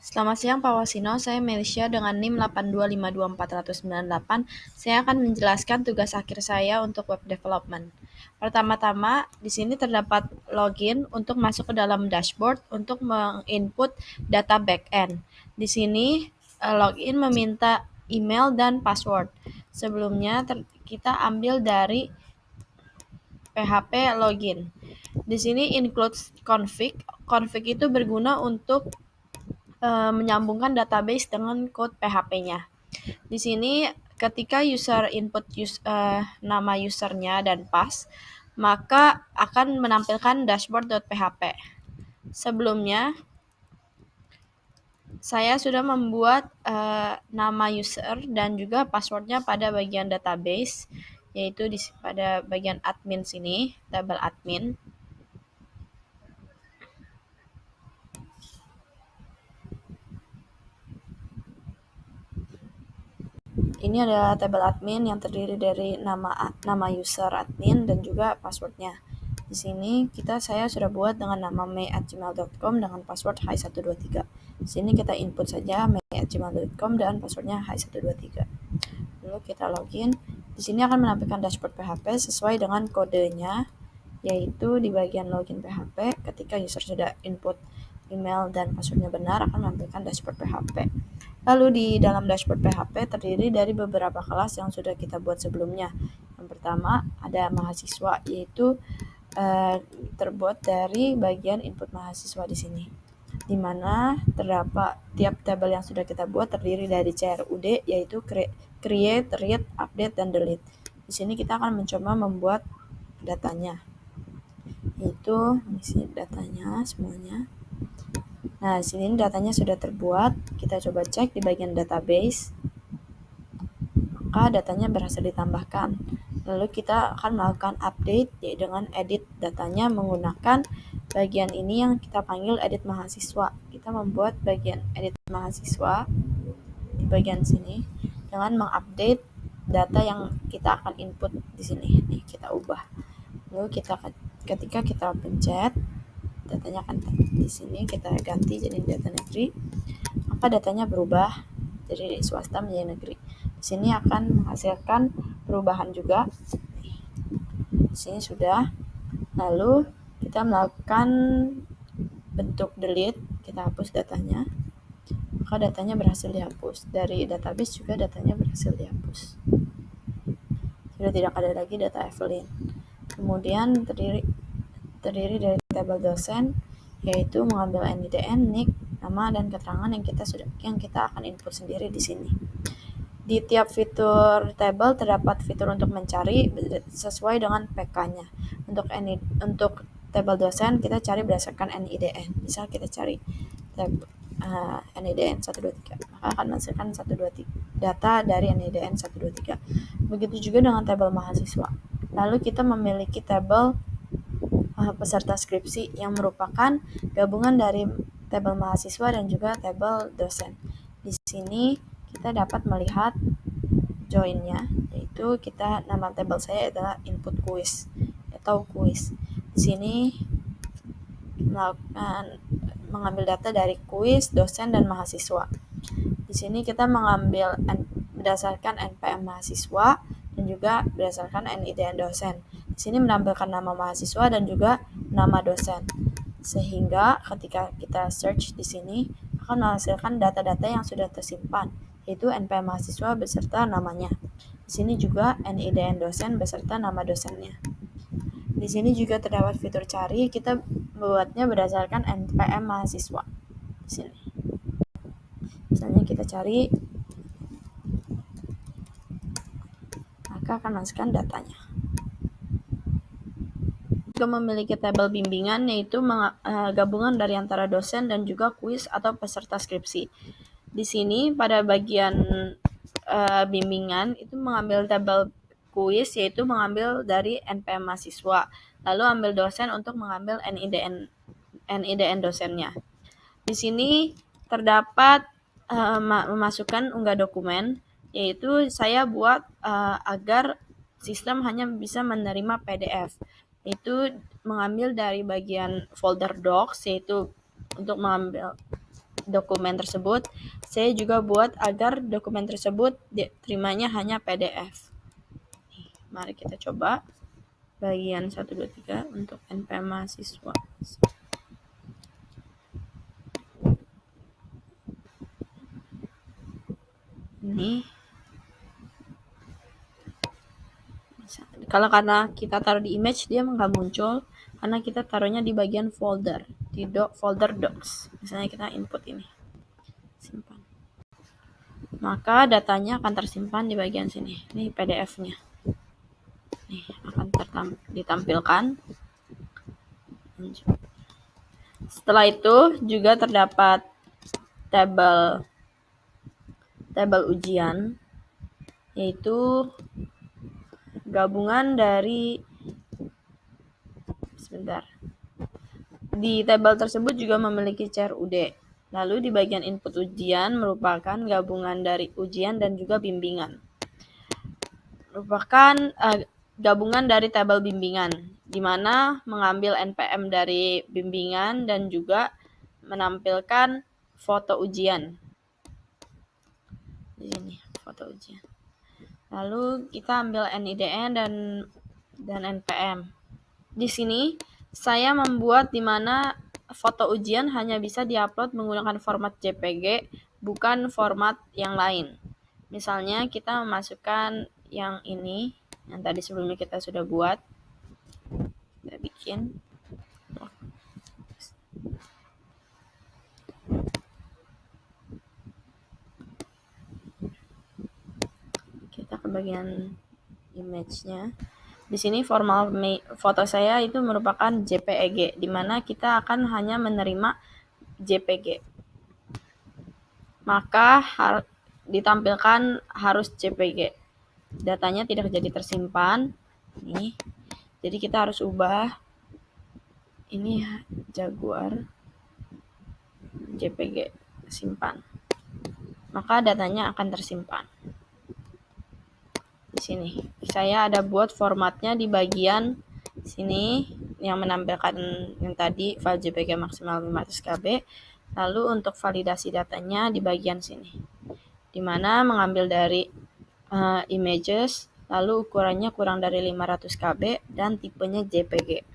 Selamat siang Pak Wasino, saya Melisha dengan NIM 8252498. Saya akan menjelaskan tugas akhir saya untuk web development. Pertama-tama, di sini terdapat login untuk masuk ke dalam dashboard untuk menginput data backend. Di sini login meminta email dan password. Sebelumnya kita ambil dari PHP login. Di sini includes config. Config itu berguna untuk menyambungkan database dengan code PHP-nya. Di sini ketika user input nama usernya dan pass, maka akan menampilkan dashboard.php. Sebelumnya, saya sudah membuat nama user dan juga passwordnya pada bagian database, yaitu pada bagian admin sini, tabel admin. Ini adalah tabel admin yang terdiri dari nama user admin dan juga passwordnya. Di sini saya sudah buat dengan nama may@gmail.com dengan password hi123. Di sini kita input saja may@gmail.com dan passwordnya hi123. Lalu kita login. Di sini akan menampilkan dashboard PHP sesuai dengan kodenya, yaitu di bagian login PHP ketika user sudah input email dan passwordnya benar akan menampilkan dashboard PHP. Lalu di dalam dashboard PHP terdiri dari beberapa kelas yang sudah kita buat sebelumnya. Yang pertama ada mahasiswa, yaitu terbuat dari bagian input mahasiswa di sini, di mana terdapat tiap tabel yang sudah kita buat terdiri dari CRUD, yaitu create, read, update, dan delete. Di sini kita akan mencoba membuat datanya, yaitu isi datanya semuanya. Nah, di sini datanya sudah terbuat. Kita coba cek di bagian database. Maka datanya berhasil ditambahkan. Lalu kita akan melakukan update dengan edit datanya menggunakan bagian ini yang kita panggil edit mahasiswa. Kita membuat bagian edit mahasiswa di bagian sini dengan mengupdate data yang kita akan input di sini. Nih, kita ubah. Lalu ketika kita pencet, datanya akan di sini kita ganti jadi data negeri, maka datanya berubah dari swasta menjadi negeri. Di sini akan menghasilkan perubahan juga. Di sini sudah. Lalu kita melakukan bentuk delete, kita hapus datanya. Maka datanya berhasil dihapus. Dari database juga datanya berhasil dihapus. Sudah tidak ada lagi data Evelyn. Kemudian terdiri dari tabel dosen, yaitu mengambil NIDN, NIK, nama, dan keterangan yang kita akan input sendiri di sini. Di tiap fitur tabel terdapat fitur untuk mencari sesuai dengan PK-nya. Untuk tabel dosen kita cari berdasarkan NIDN. Misal kita cari NIDN 123, maka akan menghasilkan 123 data dari NIDN 123. Begitu juga dengan tabel mahasiswa. Lalu kita memiliki tabel peserta skripsi yang merupakan gabungan dari tabel mahasiswa dan juga tabel dosen. Di sini kita dapat melihat join-nya, yaitu nama tabel saya adalah input quiz atau quiz. Di sini mengambil data dari quiz, dosen, dan mahasiswa. Di sini kita mengambil berdasarkan NPM mahasiswa dan juga berdasarkan NIDN dosen. Di sini menampilkan nama mahasiswa dan juga nama dosen. Sehingga ketika kita search di sini akan menghasilkan data-data yang sudah tersimpan, yaitu NPM mahasiswa beserta namanya. Di sini juga NIDN dosen beserta nama dosennya. Di sini juga terdapat fitur cari, kita membuatnya berdasarkan NPM mahasiswa. Di sini. Misalnya kita cari, maka akan masukkan datanya. Juga memiliki tabel bimbingan, yaitu gabungan dari antara dosen dan juga kuis atau peserta skripsi. Di sini pada bagian bimbingan itu mengambil tabel kuis, yaitu mengambil dari NPM mahasiswa, lalu ambil dosen untuk mengambil NIDN dosennya. Di sini terdapat memasukkan unggah dokumen, yaitu saya buat agar sistem hanya bisa menerima PDF. Itu mengambil dari bagian folder docs, yaitu untuk mengambil dokumen tersebut, saya juga buat agar dokumen tersebut diterimanya hanya PDF. Mari kita coba bagian 1, 2, 3 untuk NPM mahasiswa. Ini kalau karena kita taruh di image dia nggak muncul karena kita taruhnya di bagian folder, di folder docs. Misalnya kita input ini, simpan, maka datanya akan tersimpan di bagian sini. Ini PDF-nya, nih akan ditampilkan. Setelah itu juga terdapat tabel ujian, yaitu gabungan dari di tabel tersebut juga memiliki CRUD. Lalu di bagian input ujian merupakan gabungan dari ujian dan juga bimbingan. Merupakan gabungan dari tabel bimbingan, di mana mengambil NPM dari bimbingan dan juga menampilkan foto ujian. Di sini foto ujian. Lalu kita ambil NIDN dan NPM. Di sini saya membuat di mana foto ujian hanya bisa diupload menggunakan format JPG, bukan format yang lain. Misalnya kita memasukkan yang ini, yang tadi sebelumnya kita sudah buat. Kita bikin. Kita ke bagian image-nya. Di sini formal foto saya itu merupakan JPEG, di mana kita akan hanya menerima JPG. Maka ditampilkan harus JPG. Datanya tidak jadi tersimpan. Nih. Jadi kita harus ubah. Ini Jaguar JPG simpan. Maka datanya akan tersimpan. Di sini saya ada buat formatnya di bagian sini yang menampilkan yang tadi file JPG maksimal 500 KB. Lalu untuk validasi datanya di bagian sini, di mana mengambil dari images, lalu ukurannya kurang dari 500 KB dan tipenya JPG.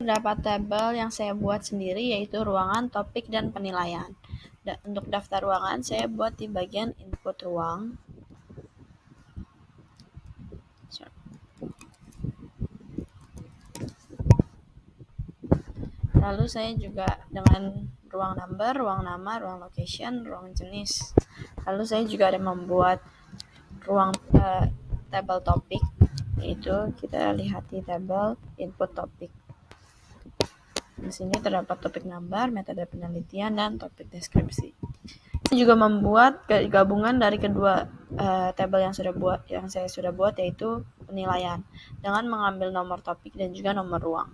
Terdapat tabel yang saya buat sendiri, yaitu ruangan, topik, dan penilaian. Untuk daftar ruangan saya buat di bagian input ruang. Lalu saya juga dengan ruang number, ruang nama, ruang location, ruang jenis. Lalu saya juga ada membuat ruang tabel topik, yaitu kita lihat di tabel input topik. Di sini terdapat topik number, metode penelitian, dan topik deskripsi. Saya juga membuat gabungan dari kedua tabel yang saya sudah buat, yaitu penilaian, dengan mengambil nomor topik dan juga nomor ruang.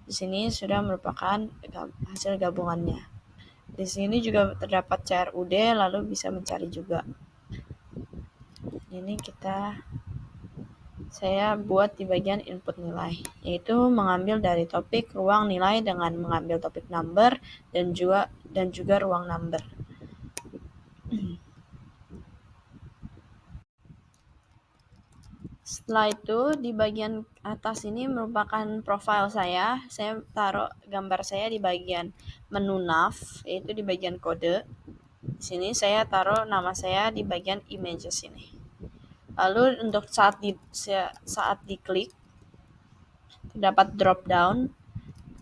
Di sini sudah merupakan hasil gabungannya. Di sini juga terdapat CRUD, lalu bisa mencari juga. Ini saya buat di bagian input nilai, yaitu mengambil dari topik, ruang, nilai dengan mengambil topik number dan juga ruang number. Setelah itu di bagian atas ini merupakan profile saya taruh gambar saya di bagian menu nav, yaitu di bagian kode. Di sini saya taruh nama saya di bagian images ini. Lalu untuk saat diklik terdapat drop down.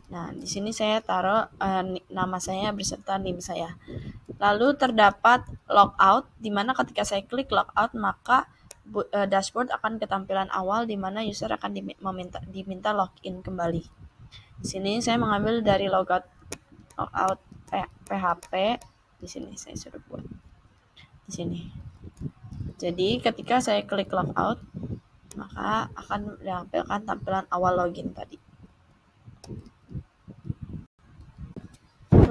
Nah, di sini saya taruh nama saya beserta NIM saya. Lalu terdapat logout, di mana ketika saya klik logout maka dashboard akan ketampilan awal di mana user akan diminta login kembali. Di sini saya mengambil dari logout PHP. Di sini saya sudah buat. Di sini. Jadi ketika saya klik logout, maka akan menampilkan tampilan awal login tadi.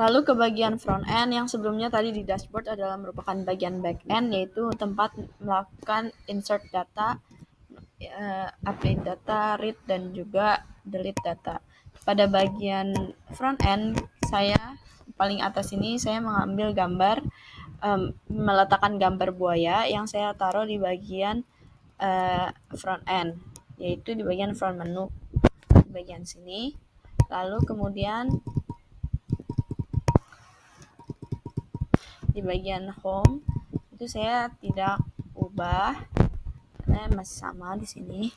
Lalu ke bagian front end yang sebelumnya tadi di dashboard adalah merupakan bagian back end, yaitu tempat melakukan insert data, update data, read, dan juga delete data. Pada bagian front end saya paling atas ini saya mengambil gambar, meletakkan gambar buaya yang saya taruh di bagian front end, yaitu di bagian front menu, di bagian sini. Lalu kemudian di bagian home itu saya tidak ubah karena masih sama di sini.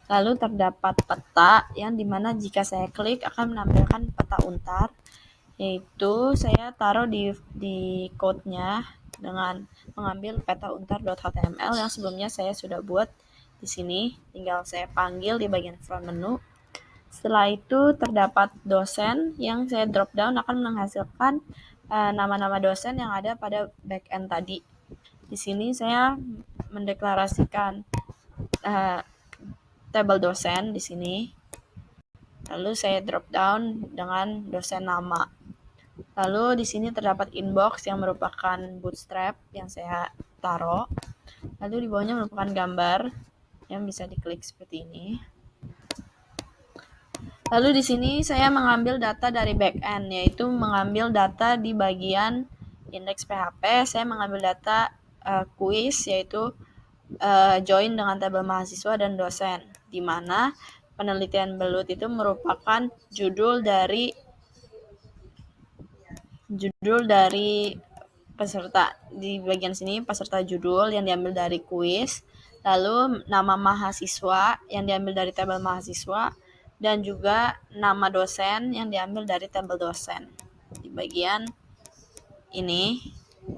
Lalu terdapat peta yang dimana jika saya klik akan menampilkan peta untar, yaitu saya taruh di code-nya dengan mengambil peta untar.html yang sebelumnya saya sudah buat di sini. Tinggal saya panggil di bagian front menu. Setelah itu terdapat dosen yang saya drop down akan menghasilkan nama-nama dosen yang ada pada backend tadi. Di sini saya mendeklarasikan tabel dosen di sini. Lalu saya drop down dengan dosen nama. Lalu di sini terdapat inbox yang merupakan bootstrap yang saya taruh. Lalu di bawahnya merupakan gambar yang bisa diklik seperti ini. Lalu di sini saya mengambil data dari backend, yaitu mengambil data di bagian index PHP. Saya mengambil data quiz, yaitu join dengan tabel mahasiswa dan dosen, di mana penelitian belut itu merupakan judul dari peserta. Di bagian sini peserta judul yang diambil dari kuis, lalu nama mahasiswa yang diambil dari tabel mahasiswa, dan juga nama dosen yang diambil dari tabel dosen. Di bagian ini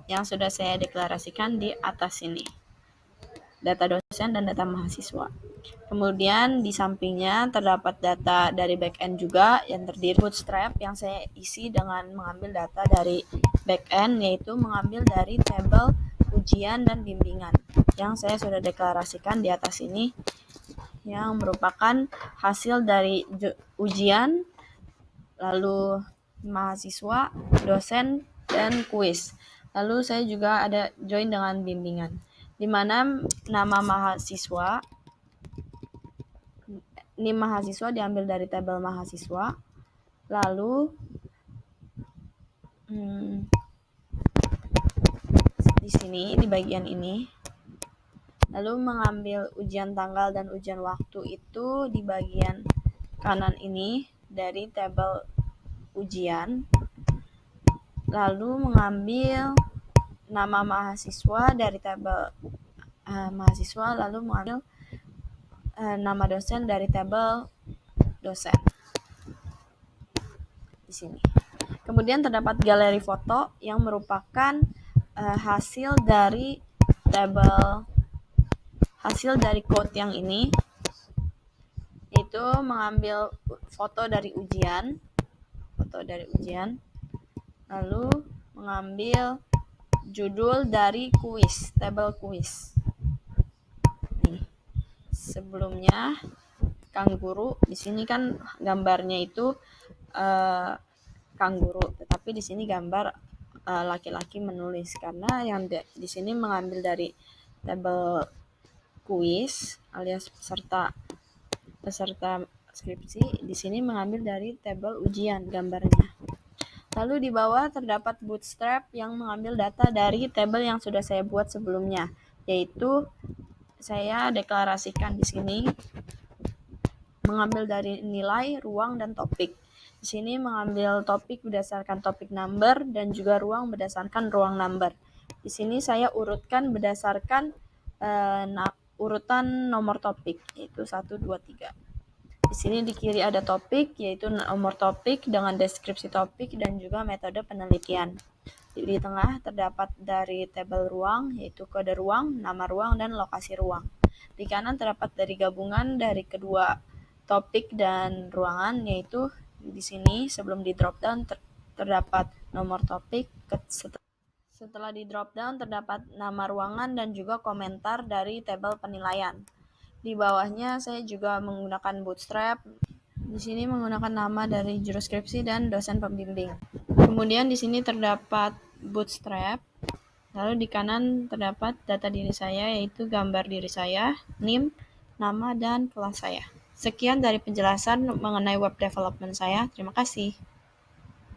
yang sudah saya deklarasikan di atas ini, data dosen dan data mahasiswa. Kemudian di sampingnya terdapat data dari backend juga yang terdiri bootstrap yang saya isi dengan mengambil data dari backend, yaitu mengambil dari tabel ujian dan bimbingan yang saya sudah deklarasikan di atas ini, yang merupakan hasil dari ujian, lalu mahasiswa, dosen, dan kuis. Lalu saya juga ada join dengan bimbingan, di mana nama mahasiswa diambil dari tabel mahasiswa, lalu di sini di bagian ini, lalu mengambil ujian tanggal dan ujian waktu itu di bagian kanan ini dari tabel ujian, lalu mengambil nama mahasiswa dari tabel mahasiswa, lalu mengambil nama dosen dari tabel dosen di sini. Kemudian terdapat galeri foto yang merupakan hasil dari code yang ini, yaitu mengambil foto dari ujian, lalu mengambil judul dari kuis, tabel kuis. Nih, sebelumnya kanguru, di sini kan gambarnya itu kanguru, tetapi di sini gambar laki-laki menulis, karena yang di sini mengambil dari tabel kuis alias peserta skripsi, di sini mengambil dari tabel ujian gambarnya. Lalu di bawah terdapat bootstrap yang mengambil data dari tabel yang sudah saya buat sebelumnya, yaitu saya deklarasikan di sini mengambil dari nilai, ruang, dan topik. Di sini mengambil topik berdasarkan topik number dan juga ruang berdasarkan ruang number. Di sini saya urutkan berdasarkan urutan nomor topik, yaitu 1, 2, 3. Di sini di kiri ada topik, yaitu nomor topik dengan deskripsi topik dan juga metode penelitian. Di tengah terdapat dari tabel ruang, yaitu kode ruang, nama ruang, dan lokasi ruang. Di kanan terdapat dari gabungan dari kedua topik dan ruangan, yaitu di sini sebelum di drop down terdapat nomor topik, setelah di drop down terdapat nama ruangan dan juga komentar dari tabel penilaian. Di bawahnya saya juga menggunakan bootstrap. Di sini menggunakan nama dari juru skripsi dan dosen pembimbing. Kemudian di sini terdapat bootstrap. Lalu di kanan terdapat data diri saya, yaitu gambar diri saya, NIM, nama, dan kelas saya. Sekian dari penjelasan mengenai web development saya. Terima kasih.